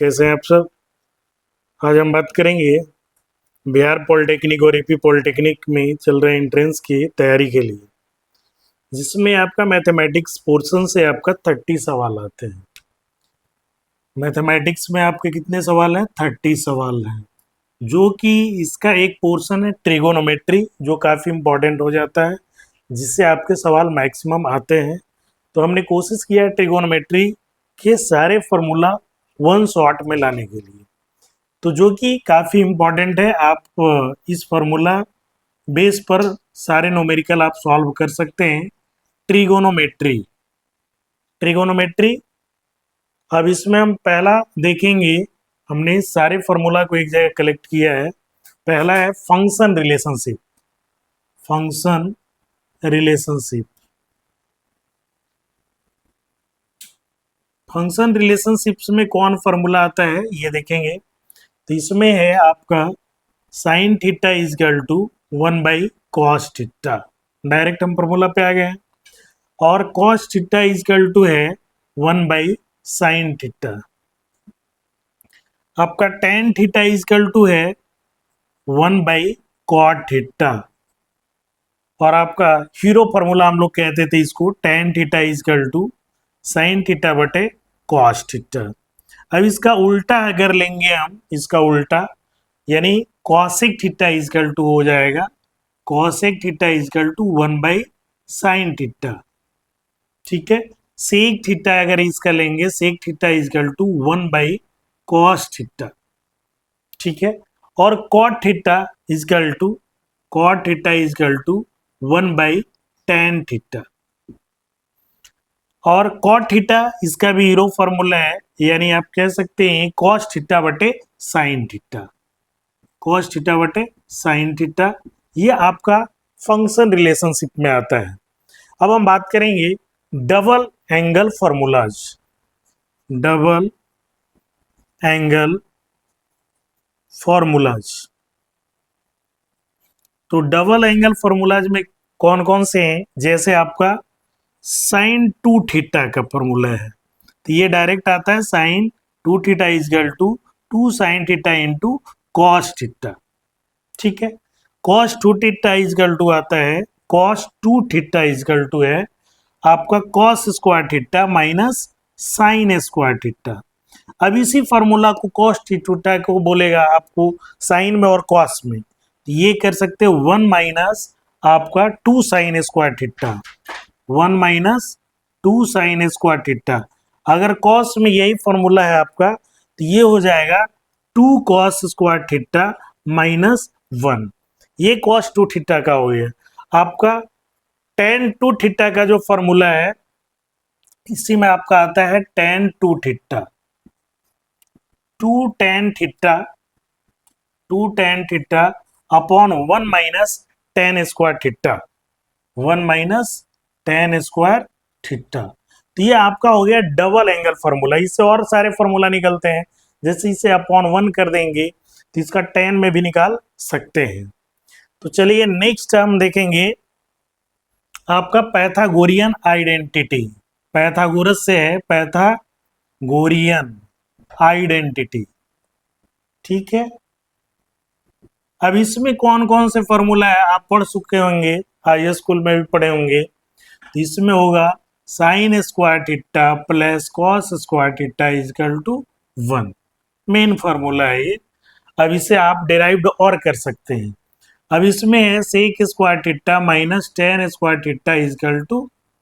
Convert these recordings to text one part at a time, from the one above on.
कैसे हैं आप सब। आज हम बात करेंगे बिहार पॉलिटेक्निक और यूपी पॉलिटेक्निक में चल रहे एंट्रेंस की तैयारी के लिए, जिसमें आपका मैथमेटिक्स पोर्शन से आपका 30 सवाल आते हैं। मैथमेटिक्स में आपके कितने सवाल हैं? 30 सवाल हैं, जो कि इसका एक पोर्शन है ट्रिगोनोमेट्री, जो काफ़ी इंपॉर्टेंट हो जाता है, जिससे आपके सवाल मैक्सिमम आते हैं। तो हमने कोशिश किया है ट्रिगोनोमेट्री के सारे फॉर्मूला वन शॉट में लाने के लिए, तो जो कि काफ़ी इम्पॉर्टेंट है। आप इस फॉर्मूला बेस पर सारे न्यूमेरिकल आप सॉल्व कर सकते हैं। ट्रिगोनोमेट्री ट्रिगोनोमेट्री अब इसमें हम पहला देखेंगे। हमने सारे फॉर्मूला को एक जगह कलेक्ट किया है। पहला है function relationship. Function relationship function relationships में कौन फॉर्मूला आता है ये देखेंगे। तो इसमें है आपका sine theta is equal to 1 cos theta. Direct हम फॉर्मूला पे आ गए हैं। और cos theta is equal to है 1 साइन थीटा। आपका tan theta is equal to है 1 कॉट थीटा। और आपका हीरो फॉर्मूला हम लोग कहते थे इसको, tan theta is equal to sine theta बटे कॉस थीटा। अब इसका उल्टा अगर लेंगे हम, इसका उल्टा यानी cosec theta is equal to हो जाएगा cosec theta is equal to 1 sine theta. ठीक है, सेक थीटा अगर इसका लेंगे, sec theta is equal to 1 cos theta. ठीक है, और cot theta is equal to cot theta is equal to 1 tan theta. और कॉट थीटा इसका भी हीरो फॉर्मूला है, यानी आप कह सकते हैं कॉस थीटा बटे साइन थीटा। कॉस थीटा बटे साइन थीटा, ये आपका फंक्शन रिलेशनशिप में आता है। अब हम बात करेंगे double angle formulas. Double angle formulas, तो डबल एंगल फॉर्मूलाज में कौन कौन से हैं? जैसे आपका साइन 2 थीटा का फॉर्मूला है, तो ये डायरेक्ट आता है sine 2 theta is equal to 2 sine theta into cos theta. ठीक है, cos 2 theta is equal to आता है cos 2 theta is equal to है आपका cos square theta minus sine square theta. अब इसी फॉर्मूला को कॉस थीटा को बोलेगा आपको साइन में और कॉस में, तो ये कर सकते हो 1 माइनस आपका 2 sign square theta, 1 minus 2 sign square theta. अगर कॉस में यही फॉर्मूला है आपका, तो ये हो जाएगा 2 कॉस स्क्वायर थीटा माइनस 1। ये कॉस 2 थीटा का हो गया। आपका टेन 2 थीटा का जो फॉर्मूला है, इसी में आपका आता है ten 2 theta. 2 tan theta 2 tan theta upon 1 minus tan square theta, 1 minus tan square theta. तो ये आपका हो गया डबल एंगल फॉर्मूला। इससे और सारे फॉर्मूला निकलते हैं, जैसे इसे अपॉन 1 कर देंगे तो इसका टेन में भी निकाल सकते हैं। तो चलिए नेक्स्ट हम देखेंगे आपका पैथागोरियन आइडेंटिटी। पैथागोरस से है पैथागोरियन आइडेंटिटी। ठीक है, अब इसमें कौन कौन से फॉर्मूला है आप पढ़ चुके होंगे, हाई स्कूल में भी पढ़े होंगे। तो इसमें होगा sine square theta plus cos square theta is equal to 1, main formula है ये। अब इसे आप डिराइव्ड और कर सकते हैं। अब इसमें है sec square theta minus tan square theta is equal to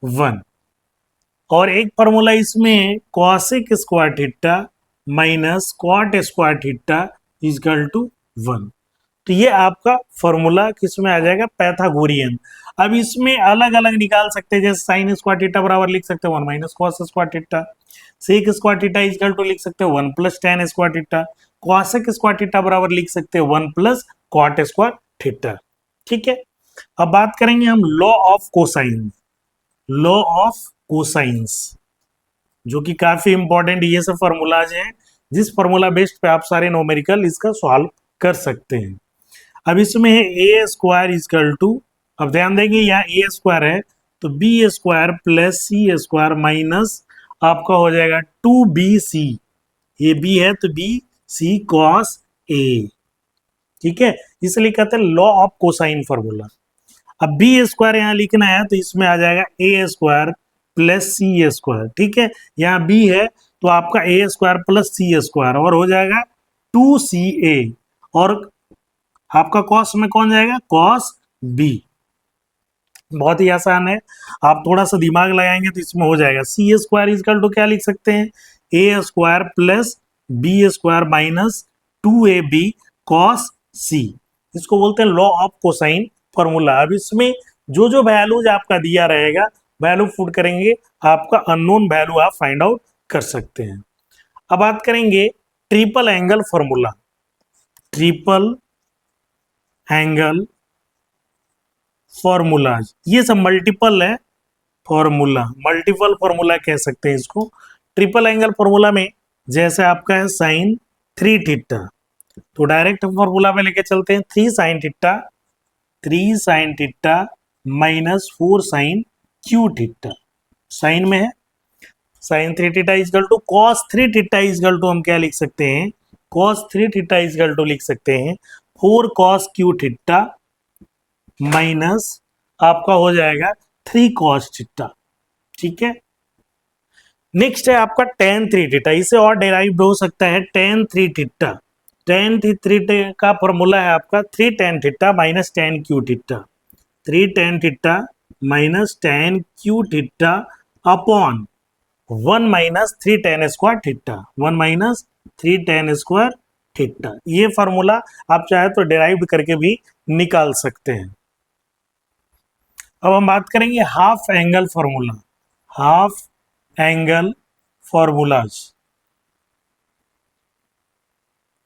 1, और एक फॉर्मूला इसमें है cosec square theta minus cot square theta is equal to 1। तो ये आपका फॉर्मूला किस में आ जाएगा? पैथागोरियन। अब इसमें अलग अलग निकाल सकते हैं, जैसे साइन स्क्वायर थीटा बराबर लिख सकते हैं 1 minus cos square theta, sec square theta is equal to लिख सकते हैं 1 plus tan square theta, cosec square theta बराबर लिख सकते हैं 1 प्लस कॉट स्क्वायर थीटा। ठीक है, अब बात करेंगे हम law of cosine. Law of cosines, जो कि काफी इंपॉर्टेंट ये सब फॉर्मूलाज हैं, जिस फॉर्मूला बेस्ड पे आप सारे न्यूमेरिकल इसका सॉल्व कर सकते हैं। अब इसमें है ए स्क्वायर इजकल टू, अब ध्यान देंगे यहाँ ए स्क्वायर है तो बी स्क्वायर प्लस सी स्क्वायर माइनस आपका हो जाएगा 2bc ये बी है तो बी सी कॉस ए, ठीक है, इसलिए कहते हैं लॉ ऑफ कोसाइन फॉर्मूला। अब बी स्क्वायर यहाँ लिखना है तो इसमें आ जाएगा ए स्क्वायर प्लस सी स्क्वायर, ठीक है, यहाँ बी है तो आपका ए स्क्वायर प्लस सी स्क्वायर और हो जाएगा 2ca, और आपका कॉस में कौन जाएगा, कॉस बी। बहुत ही आसान है, आप थोड़ा सा दिमाग लगाएंगे तो इसमें हो जाएगा। सी स्क्वायर इजकल टू क्या लिख सकते हैं, a square plus b square minus 2ab cos C, इसको बोलते हैं लॉ ऑफ कोसाइन फॉर्मूला। अब इसमें जो जो वैल्यूज आपका दिया रहेगा, वैल्यू पुट करेंगे, आपका अननोन वैल्यू आप फाइंड आउट कर सकते हैं। अब बात करेंगे triple angle formula. Triple angle formulas, ये सब मल्टीपल है फॉर्मूला, मल्टीपल फॉर्मूला कह सकते हैं इसको। ट्रिपल एंगल फॉर्मूला में जैसे आपका है साइन 3 थीटा, तो डायरेक्ट फॉर्मूला में लेके चलते हैं 3 sine theta minus 4 sine cube theta. Sine में है sine 3 theta is equal to cos 3 theta is equal to हम क्या लिख सकते हैं, कॉस 3 थीटा इजकल टू लिख सकते हैं 4 कॉस क्यू थीटा माइनस आपका हो जाएगा 3 कॉस थीटा, ठीक है। नेक्स्ट है आपका tan 3 थीटा, इसे और डेराइव हो सकता है tan 3 थीटा। tan 3 का फॉर्मूला है आपका 3 tan theta minus tan Q theta, 3 tan theta minus tan Q theta upon 1 minus 3 tan square theta, 1 minus 3 tan square theta. ये फॉर्मूला आप चाहे तो डेराइव करके भी निकाल सकते हैं। अब हम बात करेंगे half angle formula. Half angle formulas,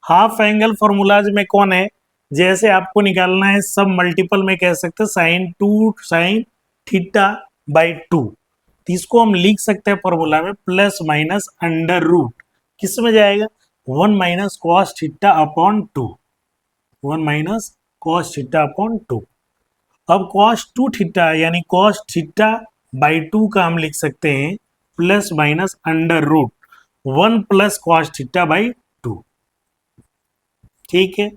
half angle formulas में कौन है, जैसे आपको निकालना है सब मल्टीपल में कह सकते हैं साइन 2 साइन थीटा बाई 2, तो इसको हम लिख सकते हैं फॉर्मूला में प्लस माइनस अंडर रूट, किस में जाएगा 1 minus cos theta upon 2, 1 minus cos theta upon 2। अब cos 2 थीटा यानी cos थीटा बाई 2 का हम लिख सकते हैं plus minus under root 1 plus cos theta by 2, ठीक है,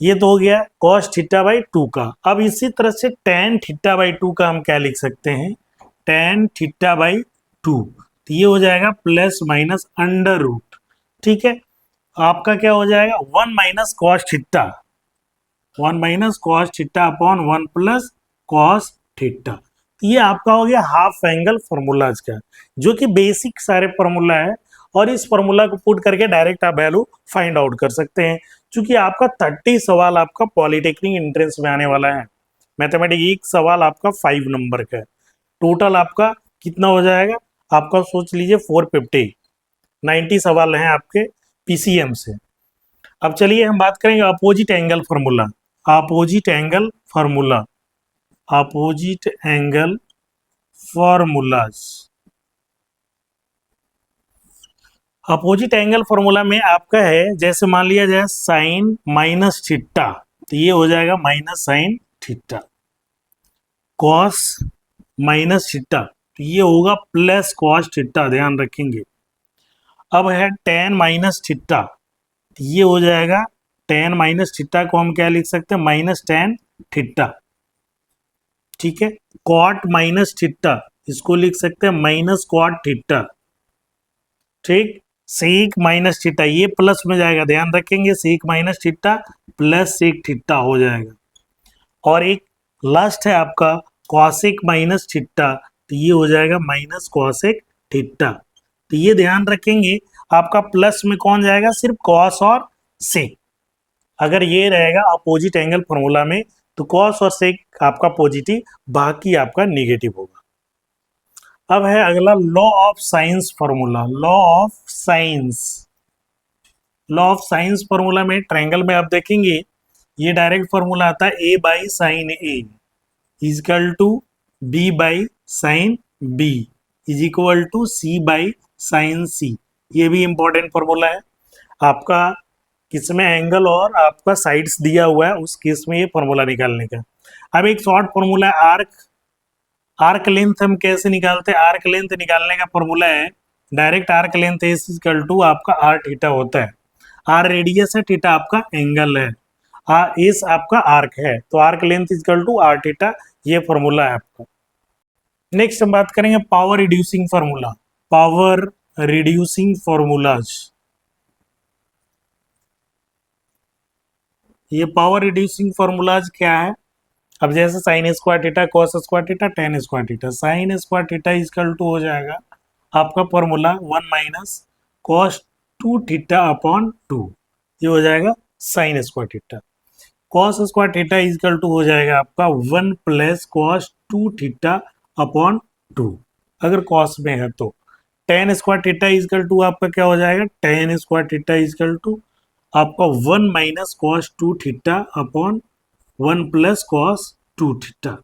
ये तो हो गया cos थीटा बाई 2 का। अब इसी तरह से tan थीटा बाई 2 का हम क्या लिख सकते हैं, tan थीटा बाई 2, तो ये हो जाएगा प्लस माइनस अंडर रूट, ठीक है। आपका क्या हो जाएगा 1 minus cos theta, 1 minus cos theta upon 1 plus cos theta. ये आपका हो गया हाफ एंगल फॉर्मूलाज का, जो कि बेसिक सारे फॉर्मूला है, और इस फॉर्मूला को पुट करके डायरेक्ट आप वैल्यू फाइंड आउट कर सकते हैं। क्योंकि आपका 30 सवाल आपका पॉलिटेक्निक एंट्रेंस में आने वाला है, मैथमेटिक्स एक सवाल आपका 5 नंबर का है, टोटल आपका कितना हो जाएगा, आपका सोच लीजिए 450, 90 सवाल हैं आपके पीसीएम से। अब चलिए हम बात करेंगे opposite angle formula. Opposite angle formula, opposite angle formulas. Opposite angle formula में आपका है जैसे मान लिया जाए साइन माइनस थीटा, तो ये हो जाएगा minus sine theta, cos minus theta तो ये होगा प्लस कॉस थीटा, ध्यान रखेंगे। अब है टेन माइनस थीटा, तो ये हो जाएगा टेन माइनस थीटा को हम क्या लिख सकते हैं माइनस टेन थीटा, ठीक है। कॉट माइनस थीटा इसको लिख सकते हैं माइनस कॉट थीटा, ठीक। सेक माइनस थीटा ये प्लस में जाएगा, ध्यान रखेंगे, sec minus theta plus sec theta हो जाएगा। और एक लास्ट है आपका कॉसेक माइनस थीटा, तो ये हो जाएगा माइनस कॉसेक थीटा। तो ये ध्यान रखेंगे आपका प्लस में कौन जाएगा, सिर्फ कॉस और सेक। अगर ये रहेगा अपोजिट एंगल फॉर्मूला में तो कॉस और सेक आपका पॉजिटिव, बाकी आपका नेगेटिव होगा। अब है अगला law of sines formula. Law of sines, law of sines formula में ट्रायंगल में आप देखेंगे ये डायरेक्ट फॉर्मूला आता है a by sine A is equal to b by sine b is equal to c by sine c। ये भी important formula है आपका, किसमें एंगल और आपका साइड्स दिया हुआ है उस केस में ये फॉर्मूला निकालने का। अब एक शॉर्ट फॉर्मूला है आर्क। आर्क लेंथ हम कैसे निकालते हैं, आर्क लेंथ निकालने का फॉर्मूला है direct arc length is equal to आपका आर थीटा होता है। आर रेडियस है, थीटा आपका एंगल है, इस आपका आर्क है, तो arc length is equal to R theta, ये फॉर्मूला है आपका। नेक्स्ट हम बात करेंगे power reducing formula. Power reducing formulas, ये पावर रिड्यूसिंग फॉर्मूलाज क्या है? अब जैसे sine square theta, cos square theta, tan square theta, sine square theta equal to हो जाएगा आपका formula 1 minus cos 2 theta upon 2, ये हो जाएगा sine square theta. Cos square theta equal to हो जाएगा आपका 1 प्लस कॉस 2 थीटा अपॉन 2, अगर कॉस में है तो। Tan square theta equal to आपका क्या हो जाएगा? Tan square theta equal to आपका 1 minus cos 2 theta upon 1 plus cos 2 theta.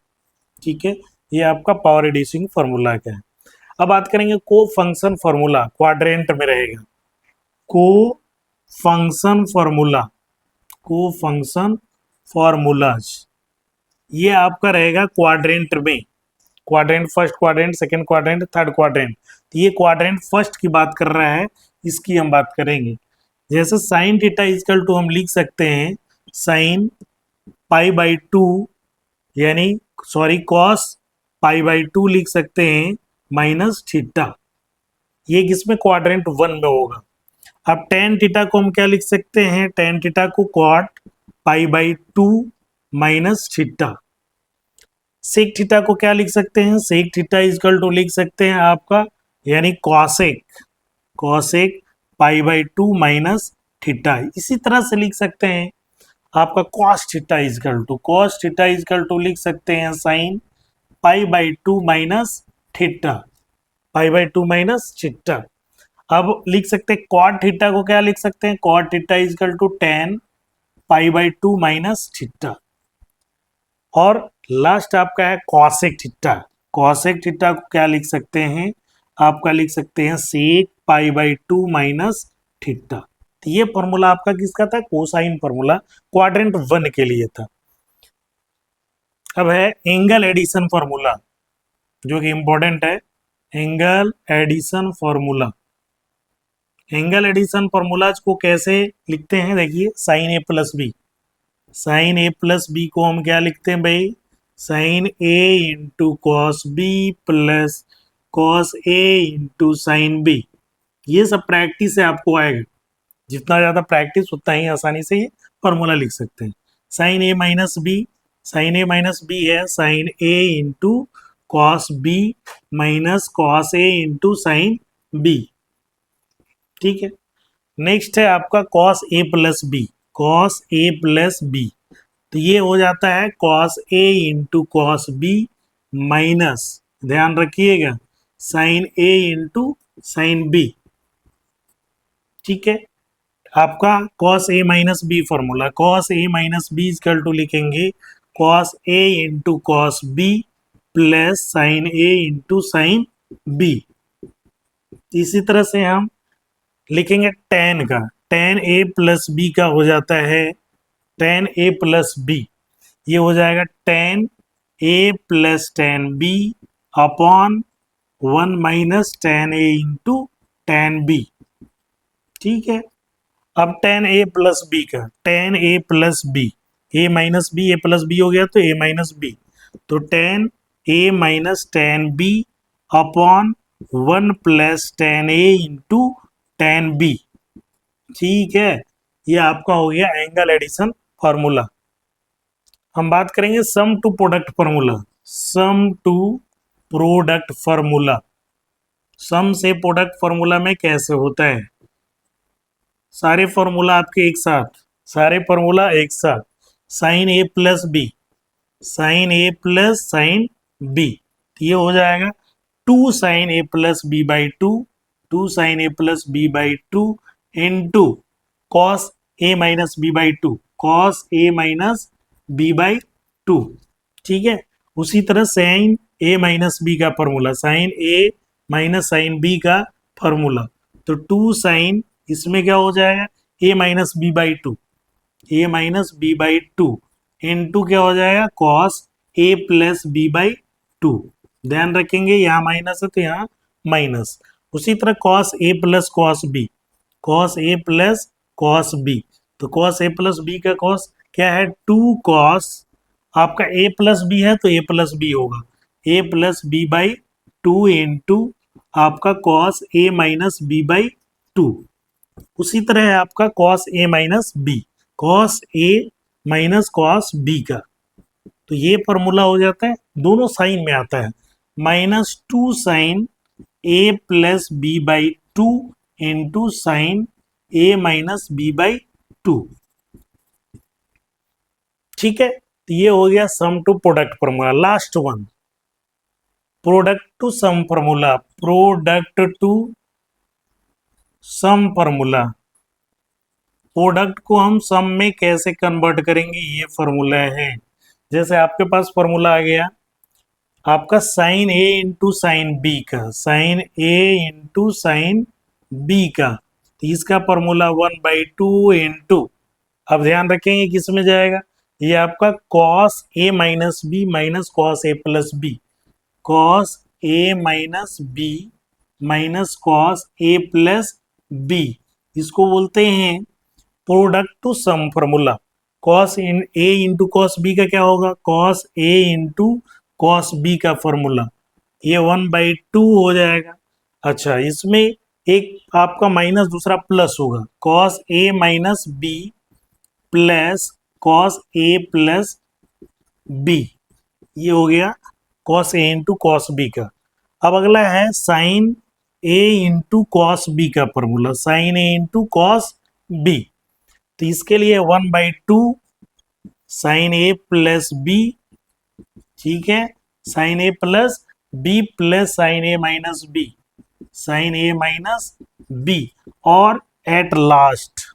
ठीक है, ये आपका पावर रिड्यूसिंग फार्मूला का है। अब बात करेंगे को फंक्शन फार्मूला, क्वाड्रेंट में रहेगा। को फंक्शन फार्मूला, को फंक्शन फॉर्मूलाज, ये आपका रहेगा क्वाड्रेंट में। Quadrant, first quadrant, second quadrant, third quadrant. तो ये क्वाड्रेंट फर्स्ट की बात कर रहा है, इसकी हम बात करेंगे। जैसे साइन थीटा इक्वल टू हम लिख सकते हैं साइन पाई बाई 2, यानी सॉरी कॉस पाई बाई 2 लिख सकते हैं माइनस थीटा, ये किसमें? क्वाड्रेंट 1 में होगा। अब टेन थीटा को हम क्या लिख सकते हैं? टेन थीटा को cot pi by 2 minus theta. Sec theta को क्या लिख सकते हैं? सेक थीटा इक्वल टू लिख सकते हैं आपका यानी cosec, cosec pi by 2 minus theta. इसी तरह से लिख सकते हैं आपका cos theta equal to, cos theta equal to लिख सकते हैं sine pi by 2 minus theta, pi by 2 minus theta. अब लिख सकते हैं कॉट थीटा को क्या लिख सकते हैं? Cot theta equal to tan pi by 2 minus theta. और लास्ट आपका है कॉसेक थीटा। कॉसेक थीटा को क्या लिख सकते हैं? आपका लिख सकते हैं सेक पाई बाई 2 माइनस थीटा। तो ये फॉर्मूला आपका किसका था? कोसाइन फॉर्मूला, क्वाड्रेंट 1 के लिए था। अब है एंगल एडिशन फॉर्मूला, जो कि इंपॉर्टेंट है। Angle addition formula, angle addition formulas को कैसे लिखते हैं? देखिए sine A plus B, sine A plus B को हम क्या लिखते हैं भाई? Sine A into cos B plus cos A into sine B. ये सब प्रैक्टिस से आपको आएगा, जितना ज़्यादा प्रैक्टिस उतना ही आसानी से ये फॉर्मूला लिख सकते हैं। Sine A minus B, sine A minus B है sine A into cos B minus cos A into sine B. ठीक है, नेक्स्ट है आपका cos A plus B, cos A plus B, तो ये हो जाता है cos A into cos B minus, ध्यान रखिएगा, sine A into sine B. ठीक है, आपका cos A minus B formula, cos A minus B equal to लिखेंगे cos A into cos B plus sine A into sine B. इसी तरह से हम लिखेंगे टेन का, टेन ए प्लस बी का हो जाता है टेन ए प्लस बी, ये हो जाएगा tan A plus tan B upon 1 minus tan A into tan B. ठीक है, अब टेन ए प्लस बी का, tan A plus B, A minus B, A plus B हो गया तो ए माइनस बी, तो tan A minus tan B upon 1 plus tan A into tan B. ठीक है, ये आपका हो गया एंगल एडिशन फार्मूला। हम बात करेंगे sum to product formula, sum to product formula. Sum से प्रोडक्ट फार्मूला में कैसे होता है? सारे फार्मूला आपके एक साथ, सारे फार्मूला एक साथ, sine A plus B, sine A plus sine B, ये हो जाएगा 2 sine A plus B by 2, 2 sine A plus B by 2 into cos A minus B by 2, cos A minus B by 2। ठीक है, उसी तरह sine A minus B का formula, sine A minus sine B का formula, तो 2 sine, इसमें क्या हो जाएगा? A minus B by 2, A minus B by 2 into क्या हो जाएगा? Cos A plus B by 2। ध्यान रखेंगे यहाँ माइनस है तो यहाँ माइनस, उसी तरह cos A plus cos B, cos A plus cos B, तो कॉस ए प्लस बी का कॉस क्या है 2 कॉस, आपका ए प्लस बी है तो ए प्लस बी होगा, A plus B by 2 into आपका cos A minus B by 2। उसी तरह है आपका cos A minus B, cos A minus cos B का, तो ये फॉर्मूला हो जाता है, दोनों साइन में आता है, -2 sine A plus B by 2 into sine A minus B by 2। ठीक है, तो ये हो गया sum to product formula. Last one, product to sum formula, product to sum formula, product को हम सम में कैसे कन्वर्ट करेंगे, ये फॉर्मूला है। जैसे आपके पास फॉर्मूला आ गया आपका sign A into sine B का, sign A into sine B का, तो इसका फॉर्मूला 1/2 इंटू, अब ध्यान रखेंगे किस में जाएगा, ये आपका cos A minus B minus cos A plus B, cos A minus B minus cos A plus B, इसको बोलते हैं product to sum formula. Cos इन ए इंटू कॉस बी का क्या होगा, cos A into cos B का formula, ये 1/2 हो जाएगा। अच्छा, इसमें एक आपका माइनस दूसरा प्लस होगा, cos A minus B plus cos A plus B, ये हो गया cos A into cos B का। अब अगला है sine A into cos B का formula, sine A into cos B, तो इसके लिए 1/2 साइन ए प्लस बी, ठीक है, sine A plus B plus sine A minus B, sine A minus B, और एट लास्ट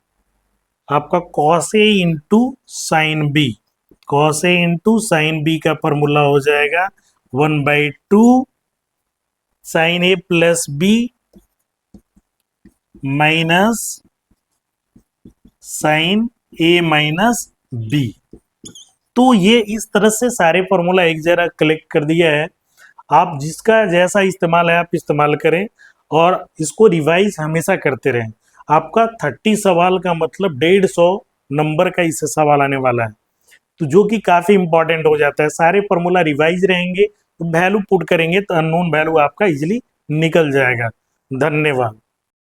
आपका cos A into sine B, cos A into sine B का formula हो जाएगा 1/2 sign A plus B minus sign A minus B. तो ये इस तरह से सारे फॉर्मूला एक जगह कलेक्ट कर दिया है, आप जिसका जैसा इस्तेमाल है आप इस्तेमाल करें और इसको रिवाइज हमेशा करते रहें। आपका 30 सवाल का मतलब 150 नंबर का इससे सवाल आने वाला है, तो जो कि काफ़ी इंपॉर्टेंट हो जाता है। सारे फॉर्मूला रिवाइज रहेंगे तो वैल्यू पुट करेंगे तो अननोन वैल्यू आपका इजीली निकल जाएगा। धन्यवाद।